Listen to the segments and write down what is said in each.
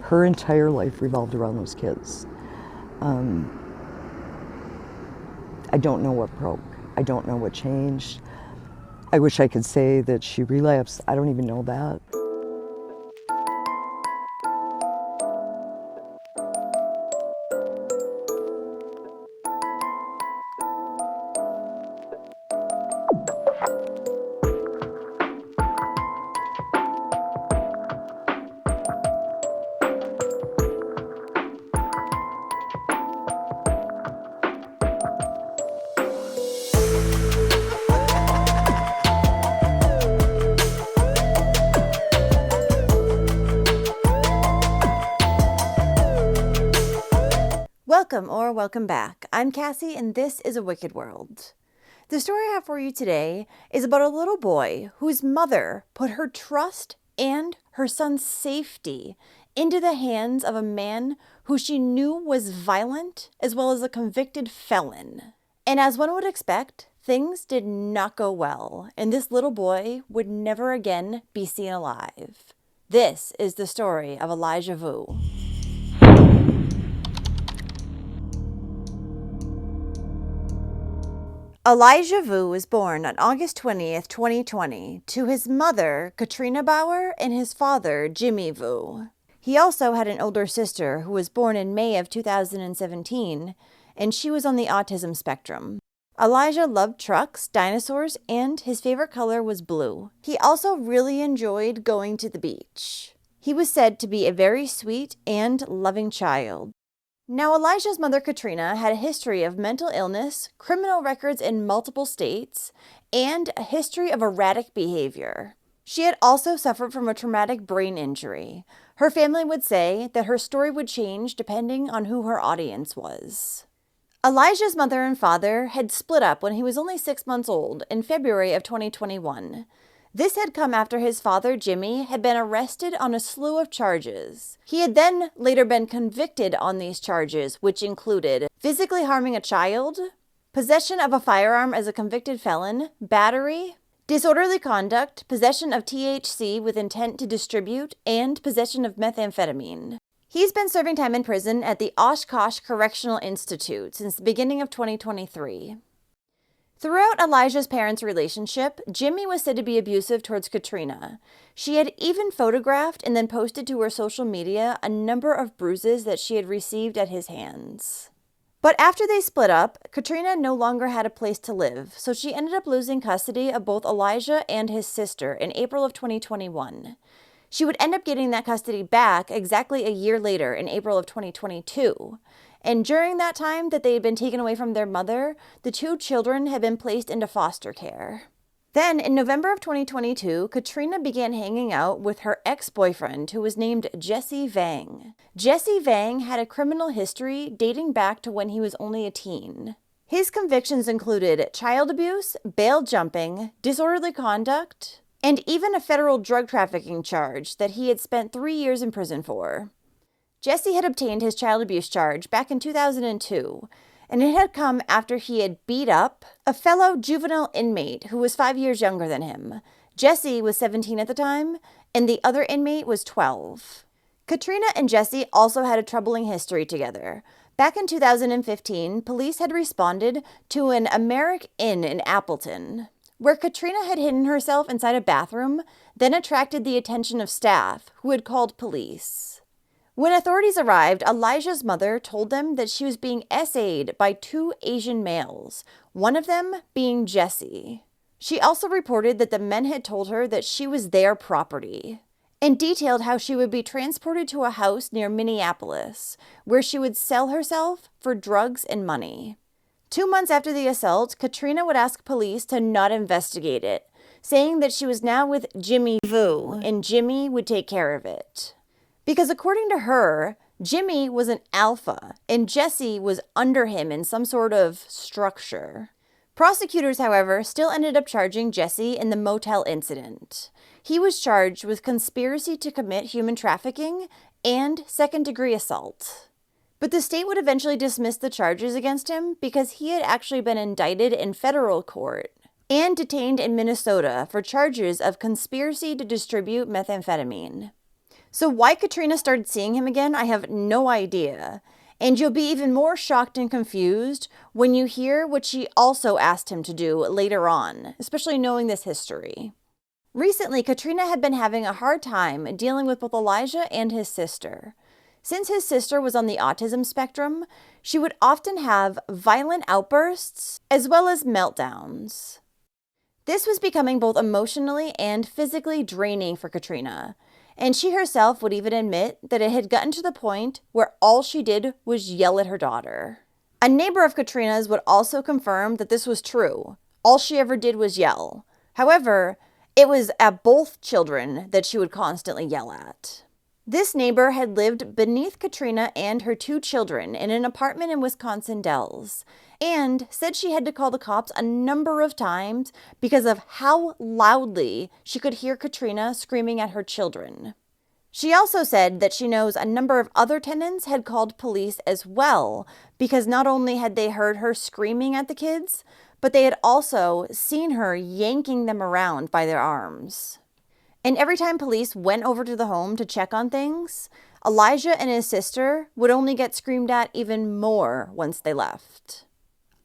Her entire life revolved around those kids. I don't know what broke. I don't know what changed. I wish I could say that she relapsed. I don't even know that. Welcome back. I'm Cassie, and this is A Wicked World. The story I have for you today is about a little boy whose mother put her trust and her son's safety into the hands of a man who she knew was violent as well as a convicted felon. And as one would expect, things did not go well, and this little boy would never again be seen alive. This is the story of Elijah Vue. Elijah Vue was born on August 20th, 2020, to his mother, Katrina Bauer, and his father, Jimmy Vue. He also had an older sister who was born in May of 2017, and she was on the autism spectrum. Elijah loved trucks, dinosaurs, and his favorite color was blue. He also really enjoyed going to the beach. He was said to be a very sweet and loving child. Now, Elijah's mother, Katrina, had a history of mental illness, criminal records in multiple states, and a history of erratic behavior. She had also suffered from a traumatic brain injury. Her family would say that her story would change depending on who her audience was. Elijah's mother and father had split up when he was only 6 months old in February of 2021. This had come after his father, Jimmy, had been arrested on a slew of charges. He had then later been convicted on these charges, which included physically harming a child, possession of a firearm as a convicted felon, battery, disorderly conduct, possession of THC with intent to distribute, and possession of methamphetamine. He's been serving time in prison at the Oshkosh Correctional Institute since the beginning of 2023. Throughout Elijah's parents' relationship, Jimmy was said to be abusive towards Katrina. She had even photographed and then posted to her social media a number of bruises that she had received at his hands. But after they split up, Katrina no longer had a place to live, so she ended up losing custody of both Elijah and his sister in April of 2021. She would end up getting that custody back exactly a year later in April of 2022. And during that time that they had been taken away from their mother, the two children had been placed into foster care. Then, in November of 2022, Katrina began hanging out with her ex-boyfriend, who was named Jesse Vang. Jesse Vang had a criminal history dating back to when he was only a teen. His convictions included child abuse, bail jumping, disorderly conduct, and even a federal drug trafficking charge that he had spent 3 years in prison for. Jesse had obtained his child abuse charge back in 2002, and it had come after he had beat up a fellow juvenile inmate who was 5 years younger than him. Jesse was 17 at the time, and the other inmate was 12. Katrina and Jesse also had a troubling history together. Back in 2015, police had responded to an American Inn in Appleton, where Katrina had hidden herself inside a bathroom, then attracted the attention of staff, who had called police. When authorities arrived, Elijah's mother told them that she was being essayed by 2 Asian males, one of them being Jesse. She also reported that the men had told her that she was their property, and detailed how she would be transported to a house near Minneapolis, where she would sell herself for drugs and money. 2 months after the assault, Katrina would ask police to not investigate it, saying that she was now with Jimmy Vue, and Jimmy would take care of it. Because according to her, Jimmy was an alpha, and Jesse was under him in some sort of structure. Prosecutors, however, still ended up charging Jesse in the motel incident. He was charged with conspiracy to commit human trafficking and second-degree assault. But the state would eventually dismiss the charges against him because he had actually been indicted in federal court and detained in Minnesota for charges of conspiracy to distribute methamphetamine. So why Katrina started seeing him again, I have no idea. And you'll be even more shocked and confused when you hear what she also asked him to do later on, especially knowing this history. Recently, Katrina had been having a hard time dealing with both Elijah and his sister. Since his sister was on the autism spectrum, she would often have violent outbursts as well as meltdowns. This was becoming both emotionally and physically draining for Katrina, and she herself would even admit that it had gotten to the point where all she did was yell at her daughter. A neighbor of Katrina's would also confirm that this was true. All she ever did was yell. However, it was at both children that she would constantly yell at. This neighbor had lived beneath Katrina and her 2 children in an apartment in Wisconsin Dells, and said she had to call the cops a number of times because of how loudly she could hear Katrina screaming at her children. She also said that she knows a number of other tenants had called police as well, because not only had they heard her screaming at the kids, but they had also seen her yanking them around by their arms. And every time police went over to the home to check on things, Elijah and his sister would only get screamed at even more once they left.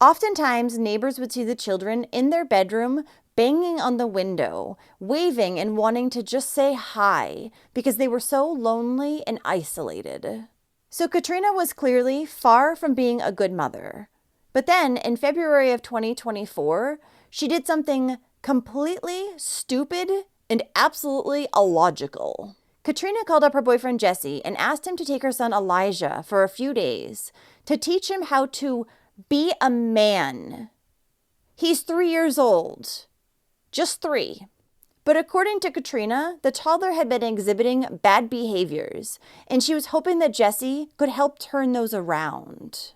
Oftentimes, neighbors would see the children in their bedroom banging on the window, waving and wanting to just say hi because they were so lonely and isolated. So Katrina was clearly far from being a good mother. But then, in February of 2024, she did something completely stupid and absolutely illogical. Katrina called up her boyfriend Jesse and asked him to take her son Elijah for a few days to teach him how to be a man. He's 3 years old. Just 3. But according to Katrina, the toddler had been exhibiting bad behaviors, and she was hoping that Jesse could help turn those around.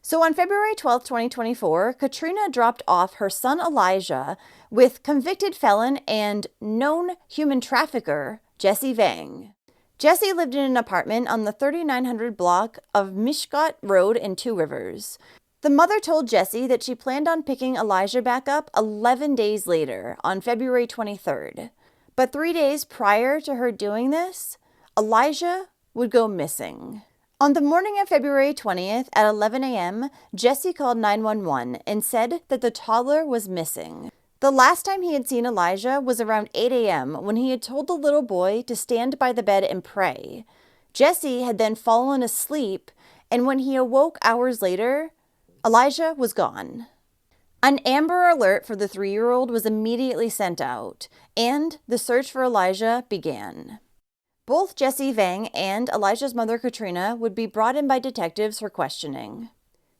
So on February 12, 2024, Katrina dropped off her son Elijah with convicted felon and known human trafficker, Jesse Vang. Jesse lived in an apartment on the 3900 block of Mishkat Road in Two Rivers. The mother told Jesse that she planned on picking Elijah back up 11 days later, on February 23rd. But 3 days prior to her doing this, Elijah would go missing. On the morning of February 20th at 11 a.m., Jesse called 911 and said that the toddler was missing. The last time he had seen Elijah was around 8 a.m. when he had told the little boy to stand by the bed and pray. Jesse had then fallen asleep, and when he awoke hours later, Elijah was gone. An Amber Alert for the 3-year-old was immediately sent out, and the search for Elijah began. Both Jesse Vang and Elijah's mother Katrina would be brought in by detectives for questioning.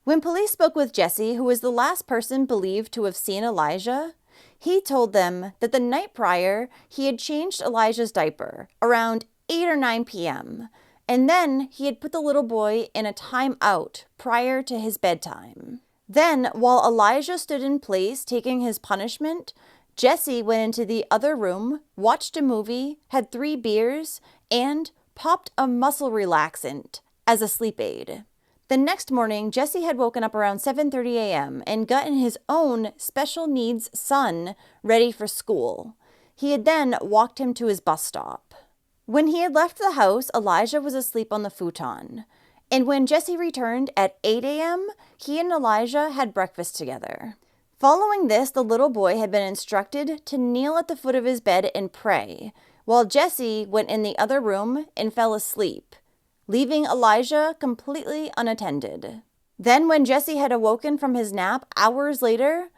When police spoke with Jesse, who was the last person believed to have seen Elijah, he told them that the night prior he had changed Elijah's diaper around 8 or 9 p.m., and then he had put the little boy in a timeout prior to his bedtime. Then, while Elijah stood in place taking his punishment, Jesse went into the other room, watched a movie, had 3 beers, and popped a muscle relaxant as a sleep aid. The next morning, Jesse had woken up around 7:30 a.m. and gotten his own special needs son ready for school. He had then walked him to his bus stop. When he had left the house, Elijah was asleep on the futon. And when Jesse returned at 8 a.m., he and Elijah had breakfast together. Following this, the little boy had been instructed to kneel at the foot of his bed and pray, while Jesse went in the other room and fell asleep, leaving Elijah completely unattended. Then, when Jesse had awoken from his nap hours later,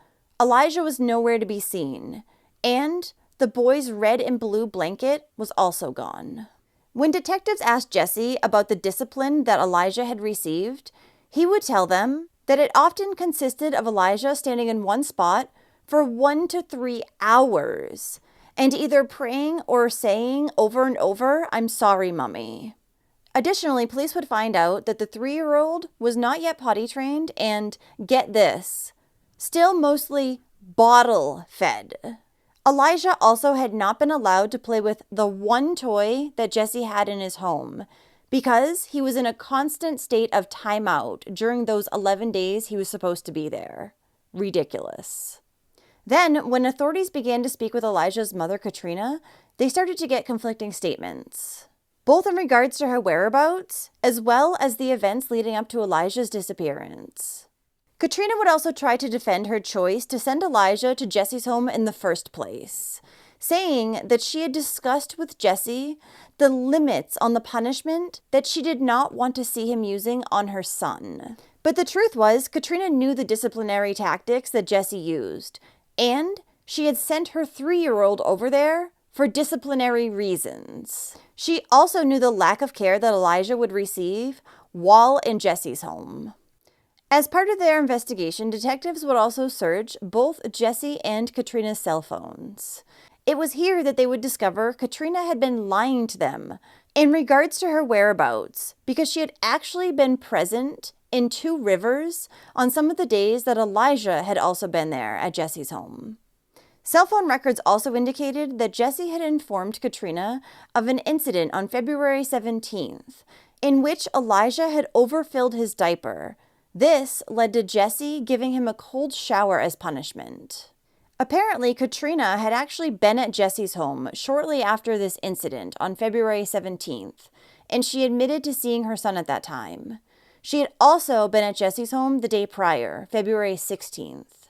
Elijah was nowhere to be seen, and the boy's red and blue blanket was also gone. When detectives asked Jesse about the discipline that Elijah had received, he would tell them that it often consisted of Elijah standing in one spot for 1 to 3 hours and either praying or saying over and over, "I'm sorry, Mommy." Additionally, police would find out that the 3-year-old was not yet potty trained and, get this, still mostly bottle fed. Elijah also had not been allowed to play with the one toy that Jesse had in his home because he was in a constant state of timeout during those 11 days he was supposed to be there. Ridiculous. Then, when authorities began to speak with Elijah's mother, Katrina, they started to get conflicting statements. both in regards to her whereabouts, as well as the events leading up to Elijah's disappearance. Katrina would also try to defend her choice to send Elijah to Jesse's home in the first place, saying that she had discussed with Jesse the limits on the punishment that she did not want to see him using on her son. But the truth was, Katrina knew the disciplinary tactics that Jesse used, and she had sent her 3-year-old over there for disciplinary reasons. She also knew the lack of care that Elijah would receive while in Jesse's home. As part of their investigation, detectives would also search both Jesse and Katrina's cell phones. It was here that they would discover Katrina had been lying to them in regards to her whereabouts because she had actually been present in 2 rivers on some of the days that Elijah had also been there at Jesse's home. Cell phone records also indicated that Jesse had informed Katrina of an incident on February 17th in which Elijah had overfilled his diaper. This led to Jesse giving him a cold shower as punishment. Apparently, Katrina had actually been at Jesse's home shortly after this incident on February 17th, and she admitted to seeing her son at that time. She had also been at Jesse's home the day prior, February 16th.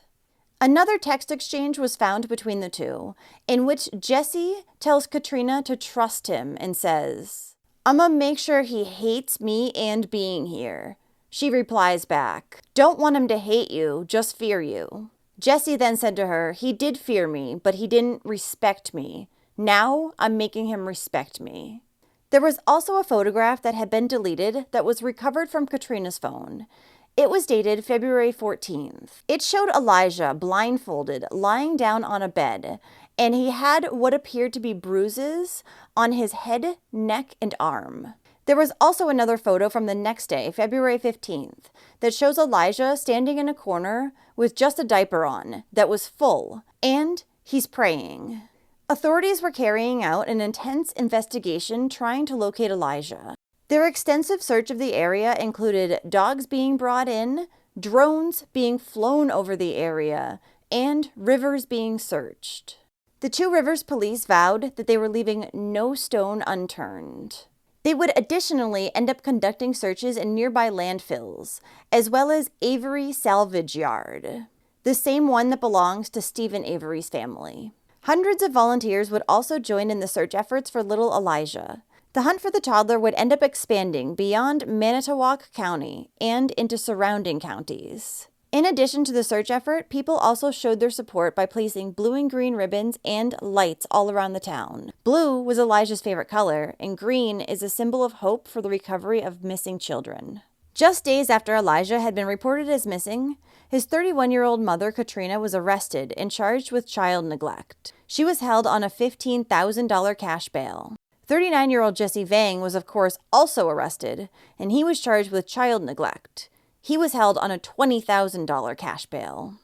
Another text exchange was found between the two, in which Jesse tells Katrina to trust him and says, "I'ma make sure he hates me and being here." She replies back, "Don't want him to hate you, just fear you." Jesse then said to her, "He did fear me, but he didn't respect me. Now I'm making him respect me." There was also a photograph that had been deleted that was recovered from Katrina's phone. It was dated February 14th. It showed Elijah blindfolded, lying down on a bed, and he had what appeared to be bruises on his head, neck, and arm. There was also another photo from the next day, February 15th, that shows Elijah standing in a corner with just a diaper on that was full, and he's praying. Authorities were carrying out an intense investigation trying to locate Elijah. Their extensive search of the area included dogs being brought in, drones being flown over the area, and rivers being searched. The 2 Rivers police vowed that they were leaving no stone unturned. They would additionally end up conducting searches in nearby landfills, as well as Avery Salvage Yard, the same one that belongs to Stephen Avery's family. Hundreds of volunteers would also join in the search efforts for little Elijah. The hunt for the toddler would end up expanding beyond Manitowoc County and into surrounding counties. In addition to the search effort, people also showed their support by placing blue and green ribbons and lights all around the town. Blue was Elijah's favorite color, and green is a symbol of hope for the recovery of missing children. Just days after Elijah had been reported as missing, his 31-year-old mother, Katrina, was arrested and charged with child neglect. She was held on a $15,000 cash bail. 39-year-old Jesse Vang was, of course, also arrested, and he was charged with child neglect. He was held on a $20,000 cash bail.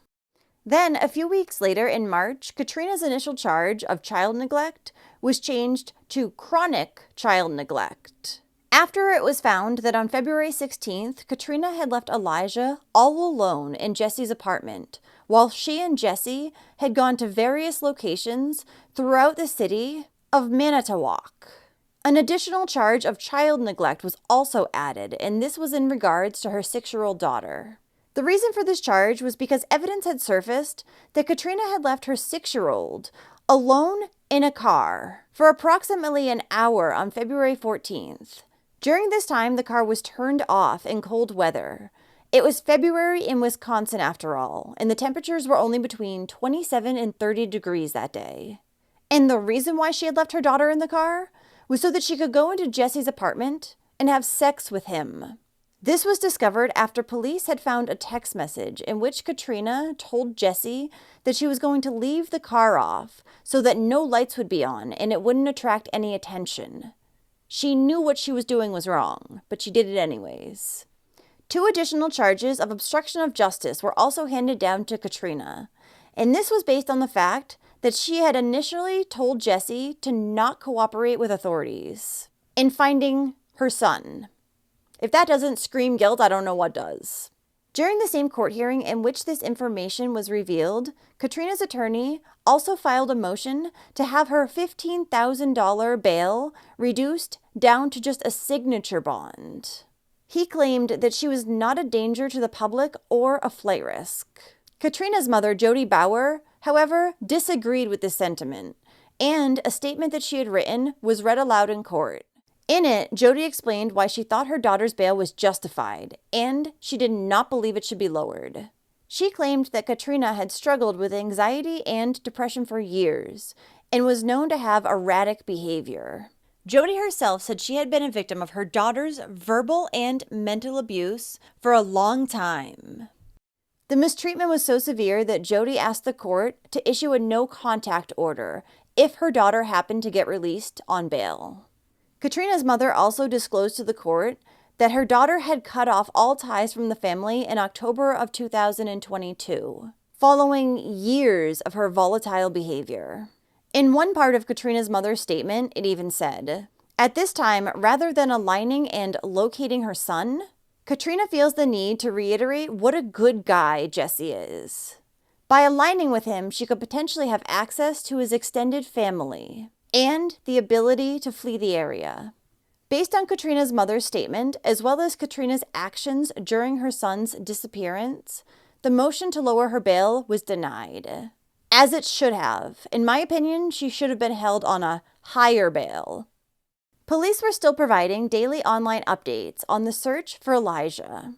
Then, a few weeks later in March, Katrina's initial charge of child neglect was changed to chronic child neglect. After it was found that on February 16th, Katrina had left Elijah all alone in Jesse's apartment, while she and Jesse had gone to various locations throughout the city of Manitowoc. An additional charge of child neglect was also added, and this was in regards to her 6-year-old daughter. The reason for this charge was because evidence had surfaced that Katrina had left her 6-year-old alone in a car for approximately an hour on February 14th. During this time, the car was turned off in cold weather. It was February in Wisconsin after all, and the temperatures were only between 27 and 30 degrees that day. And the reason why she had left her daughter in the car was so that she could go into Jesse's apartment and have sex with him. This was discovered after police had found a text message in which Katrina told Jesse that she was going to leave the car off so that no lights would be on and it wouldn't attract any attention. She knew what she was doing was wrong, but she did it anyways. 2 additional charges of obstruction of justice were also handed down to Katrina, and this was based on the fact that she had initially told Jesse to not cooperate with authorities in finding her son. If that doesn't scream guilt, I don't know what does. During the same court hearing in which this information was revealed, Katrina's attorney also filed a motion to have her $15,000 bail reduced down to just a signature bond. He claimed that she was not a danger to the public or a flight risk. Katrina's mother, Jody Bauer, however, disagreed with this sentiment, and a statement that she had written was read aloud in court. In it, Jody explained why she thought her daughter's bail was justified, and she did not believe it should be lowered. She claimed that Katrina had struggled with anxiety and depression for years, and was known to have erratic behavior. Jody herself said she had been a victim of her daughter's verbal and mental abuse for a long time. The mistreatment was so severe that Jody asked the court to issue a no-contact order if her daughter happened to get released on bail. Katrina's mother also disclosed to the court that her daughter had cut off all ties from the family in October of 2022, following years of her volatile behavior. In one part of Katrina's mother's statement, it even said, "At this time, rather than aligning and locating her son, Katrina feels the need to reiterate what a good guy Jesse is. By aligning with him, she could potentially have access to his extended family and the ability to flee the area." Based on Katrina's mother's statement, as well as Katrina's actions during her son's disappearance, the motion to lower her bail was denied. As it should have. In my opinion, she should have been held on a higher bail. Police were still providing daily online updates on the search for Elijah.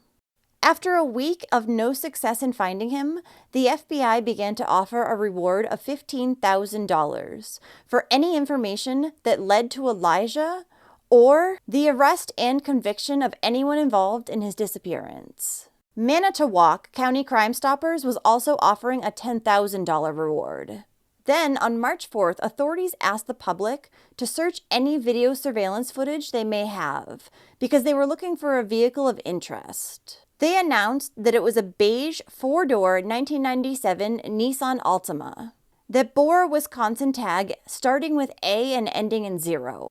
After a week of no success in finding him, the FBI began to offer a reward of $15,000 for any information that led to Elijah or the arrest and conviction of anyone involved in his disappearance. Manitowoc County Crime Stoppers was also offering a $10,000 reward. Then, on March 4th, authorities asked the public to search any video surveillance footage they may have because they were looking for a vehicle of interest. They announced that it was a beige four-door 1997 Nissan Altima that bore a Wisconsin tag starting with A and ending in 0.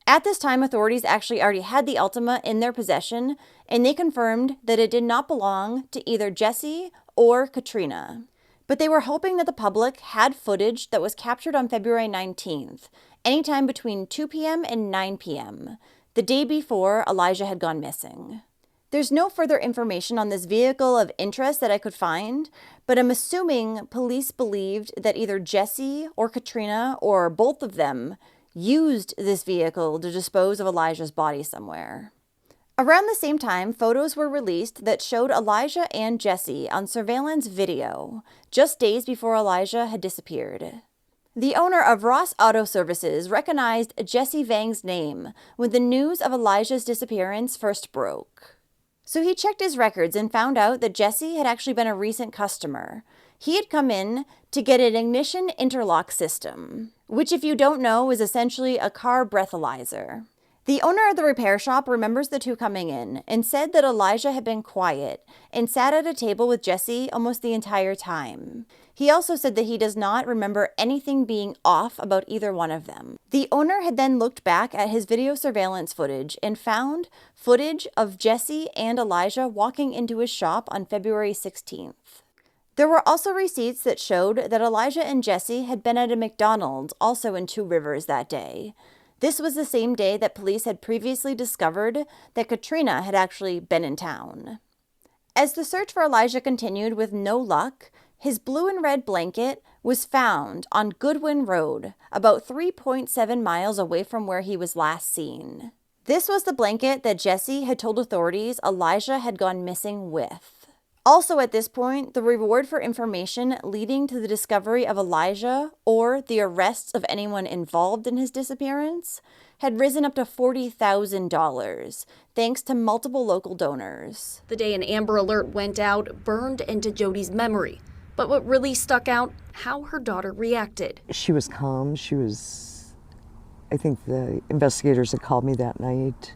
At this time, authorities actually already had the Altima in their possession, and they confirmed that it did not belong to either Jesse or Katrina. But they were hoping that the public had footage that was captured on February 19th, anytime between 2 p.m. and 9 p.m., the day before Elijah had gone missing. There's no further information on this vehicle of interest that I could find, but I'm assuming police believed that either Jesse or Katrina or both of them used this vehicle to dispose of Elijah's body somewhere. Around the same time, photos were released that showed Elijah and Jesse on surveillance video, just days before Elijah had disappeared. The owner of Ross Auto Services recognized Jesse Vang's name when the news of Elijah's disappearance first broke. So he checked his records and found out that Jesse had actually been a recent customer. He had come in to get an ignition interlock system, which, if you don't know, is essentially a car breathalyzer. The owner of the repair shop remembers the two coming in and said that Elijah had been quiet and sat at a table with Jesse almost the entire time. He also said that he does not remember anything being off about either one of them. The owner had then looked back at his video surveillance footage and found footage of Jesse and Elijah walking into his shop on February 16th. There were also receipts that showed that Elijah and Jesse had been at a McDonald's, also in Two Rivers, that day. This was the same day that police had previously discovered that Katrina had actually been in town. As the search for Elijah continued with no luck, his blue and red blanket was found on Goodwin Road, about 3.7 miles away from where he was last seen. This was the blanket that Jesse had told authorities Elijah had gone missing with. Also at this point, the reward for information leading to the discovery of Elijah or the arrests of anyone involved in his disappearance had risen up to $40,000, thanks to multiple local donors. The day an Amber Alert went out burned into Jody's memory. But what really stuck out, how her daughter reacted. She was calm. I think the investigators that called me that night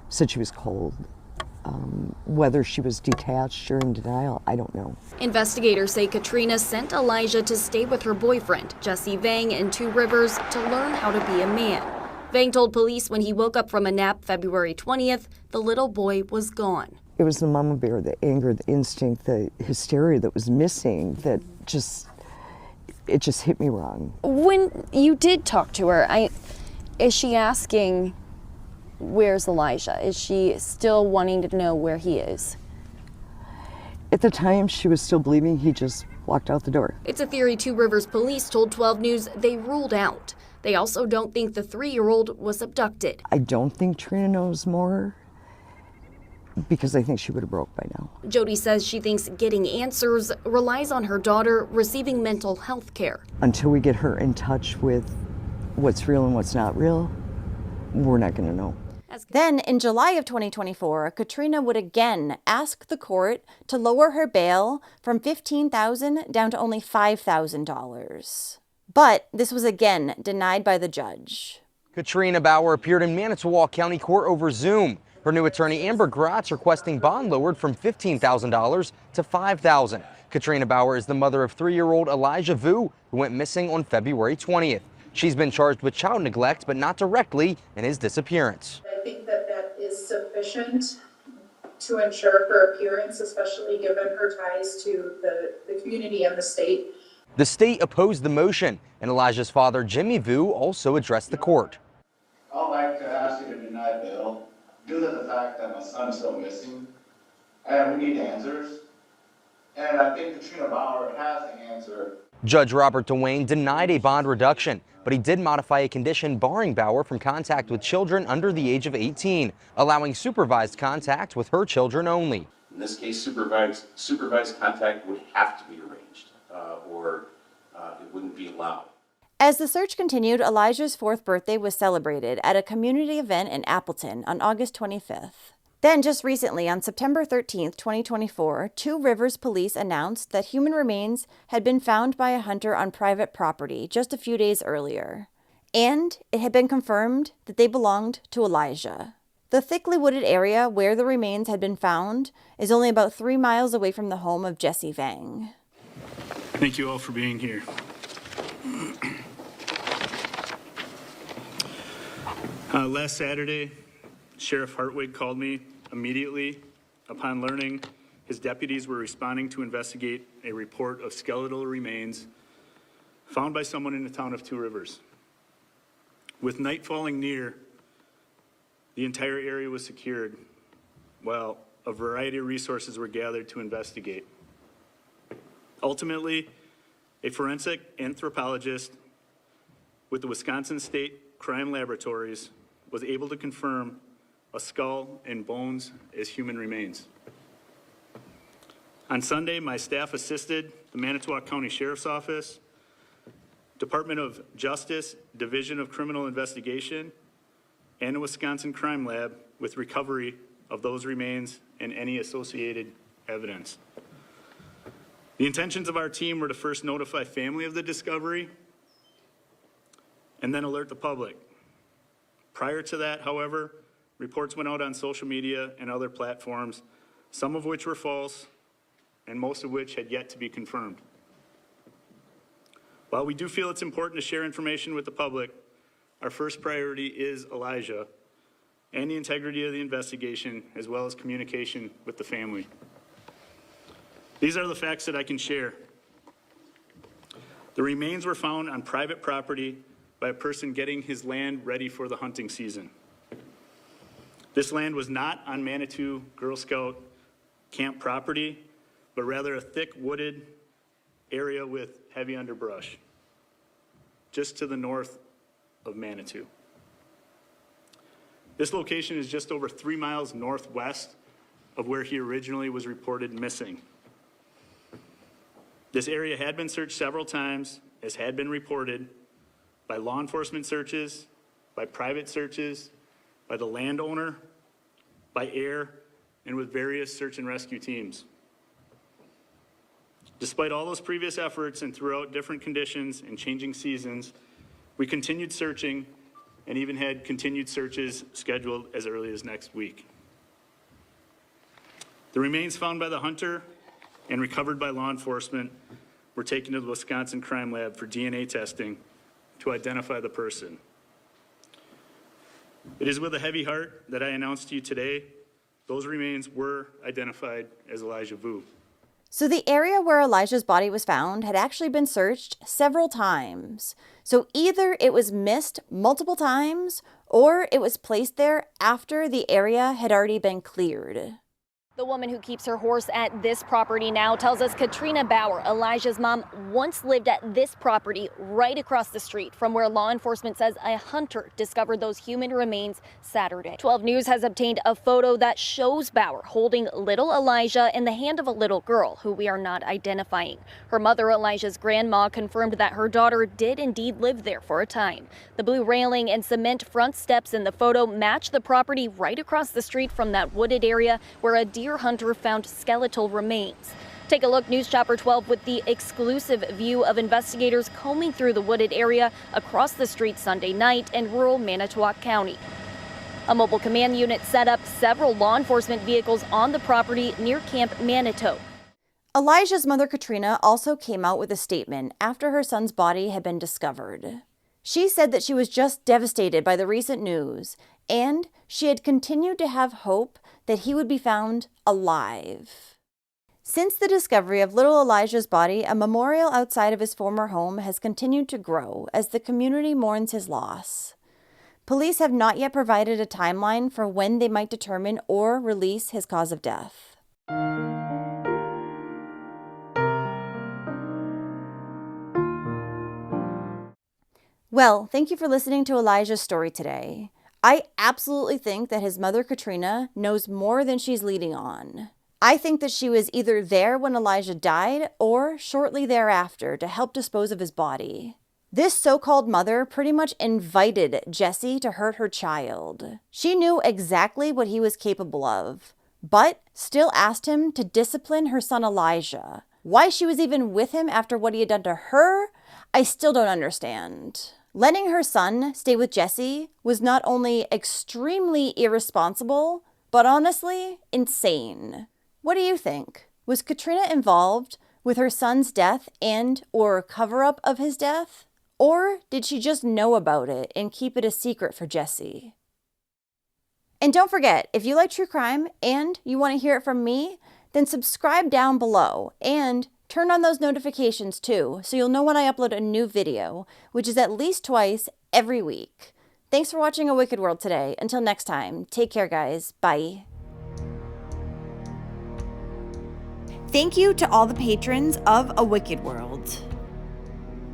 said she was cold. Whether she was detached or in denial, I don't know. Investigators say Katrina sent Elijah to stay with her boyfriend, Jesse Vang, in Two Rivers to learn how to be a man. Vang told police when he woke up from a nap February 20th, the little boy was gone. It was the mama bear, the anger, the instinct, the hysteria that was missing that it just hit me wrong. When you did talk to her, is she asking, where's Elijah? Is she still wanting to know where he is? At the time, she was still believing he just walked out the door. It's a theory Two Rivers police told 12 News they ruled out. They also don't think the 3-year-old was abducted. I don't think Trina knows more because I think she would have broke by now. Jody says she thinks getting answers relies on her daughter receiving mental health care. Until we get her in touch with what's real and what's not real, we're not going to know. Then, in July of 2024, Katrina would again ask the court to lower her bail from $15,000 down to only $5,000. But this was again denied by the judge. Katrina Bauer appeared in Manitowoc County Court over Zoom. Her new attorney, Amber Gratz, requesting bond lowered from $15,000 to $5,000. Katrina Bauer is the mother of 3-year-old Elijah Vue, who went missing on February 20th. She's been charged with child neglect, but not directly in his disappearance. I think that is sufficient to ensure her appearance, especially given her ties to the community and the state. The state opposed the motion, and Elijah's father, Jesse Vang, also addressed the court. I'd like to ask you to deny bail due to the fact that my son is still missing, and we need answers. And I think Katrina Bauer has the answer. Judge Robert DeWayne denied a bond reduction, but he did modify a condition barring Bauer from contact with children under the age of 18, allowing supervised contact with her children only. In this case, supervised contact would have to be arranged, or it wouldn't be allowed. As the search continued, Elijah's 4th birthday was celebrated at a community event in Appleton on August 25th. Then, just recently, on September 13th, 2024, Two Rivers police announced that human remains had been found by a hunter on private property just a few days earlier. And it had been confirmed that they belonged to Elijah. The thickly wooded area where the remains had been found is only about 3 miles away from the home of Jesse Vang. Thank you all for being here. Last Saturday, Sheriff Hartwig called me immediately upon learning his deputies were responding to investigate a report of skeletal remains found by someone in the town of Two Rivers. With night falling near, the entire area was secured while a variety of resources were gathered to investigate. Ultimately, a forensic anthropologist with the Wisconsin State Crime Laboratories was able to confirm a skull and bones as human remains. On Sunday, my staff assisted the Manitowoc County Sheriff's Office, Department of Justice, Division of Criminal Investigation, and the Wisconsin Crime Lab with recovery of those remains and any associated evidence. The intentions of our team were to first notify family of the discovery and then alert the public. Prior to that, however, reports went out on social media and other platforms, some of which were false and most of which had yet to be confirmed. While we do feel it's important to share information with the public, our first priority is Elijah and the integrity of the investigation, as well as communication with the family. These are the facts that I can share. The remains were found on private property by a person getting his land ready for the hunting season. This land was not on Manitou Girl Scout camp property, but rather a thick wooded area with heavy underbrush, just to the north of Manitou. This location is just over 3 miles northwest of where he originally was reported missing. This area had been searched several times, as had been reported, by law enforcement searches, by private searches, by the landowner, by air, and with various search and rescue teams. Despite all those previous efforts and throughout different conditions and changing seasons, we continued searching and even had continued searches scheduled as early as next week. The remains found by the hunter and recovered by law enforcement were taken to the Wisconsin Crime Lab for DNA testing to identify the person. It is with a heavy heart that I announce to you today Those remains were identified as Elijah Vue. So the area where Elijah's body was found had actually been searched several times. So either it was missed multiple times or it was placed there after the area had already been cleared. The woman who keeps her horse at this property now tells us Katrina Bauer, Elijah's mom, once lived at this property right across the street from where law enforcement says a hunter discovered those human remains Saturday. 12 News has obtained a photo that shows Bauer holding little Elijah in the hand of a little girl who we are not identifying. Her mother, Elijah's grandma, confirmed that her daughter did indeed live there for a time. The blue railing and cement front steps in the photo match the property right across the street from that wooded area where a deer hunter found skeletal remains. Take a look, News Chopper 12, with the exclusive view of investigators combing through the wooded area across the street Sunday night in rural Manitowoc County. A mobile command unit set up several law enforcement vehicles on the property near Camp Manitou. Elijah's mother, Katrina, also came out with a statement after her son's body had been discovered. She said that she was just devastated by the recent news, and she had continued to have hope that he would be found alive. Since the discovery of little Elijah's body, a memorial outside of his former home has continued to grow as the community mourns his loss. Police have not yet provided a timeline for when they might determine or release his cause of death. Well, thank you for listening to Elijah's story today. I absolutely think that his mother, Katrina, knows more than she's leading on. I think that she was either there when Elijah died or shortly thereafter to help dispose of his body. This so-called mother pretty much invited Jesse to hurt her child. She knew exactly what he was capable of, but still asked him to discipline her son Elijah. Why she was even with him after what he had done to her, I still don't understand. Letting her son stay with Jesse was not only extremely irresponsible, but honestly, insane. What do you think? Was Katrina involved with her son's death and/or cover-up of his death? Or did she just know about it and keep it a secret for Jesse? And don't forget, if you like true crime and you want to hear it from me, then subscribe down below and turn on those notifications too, so you'll know when I upload a new video, which is at least twice every week. Thanks for watching A Wicked World today. Until next time, take care, guys. Bye. Thank you to all the patrons of A Wicked World.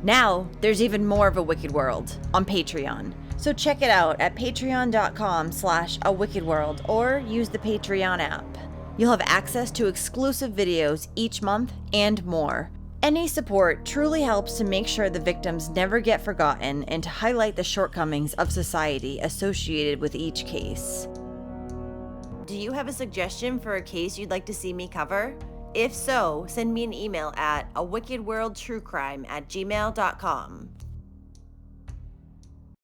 Now, there's even more of A Wicked World on Patreon. So check it out at patreon.com/awickedworld or use the Patreon app. You'll have access to exclusive videos each month and more. Any support truly helps to make sure the victims never get forgotten and to highlight the shortcomings of society associated with each case. Do you have a suggestion for a case you'd like to see me cover? If so, send me an email at awickedworldtruecrime@gmail.com.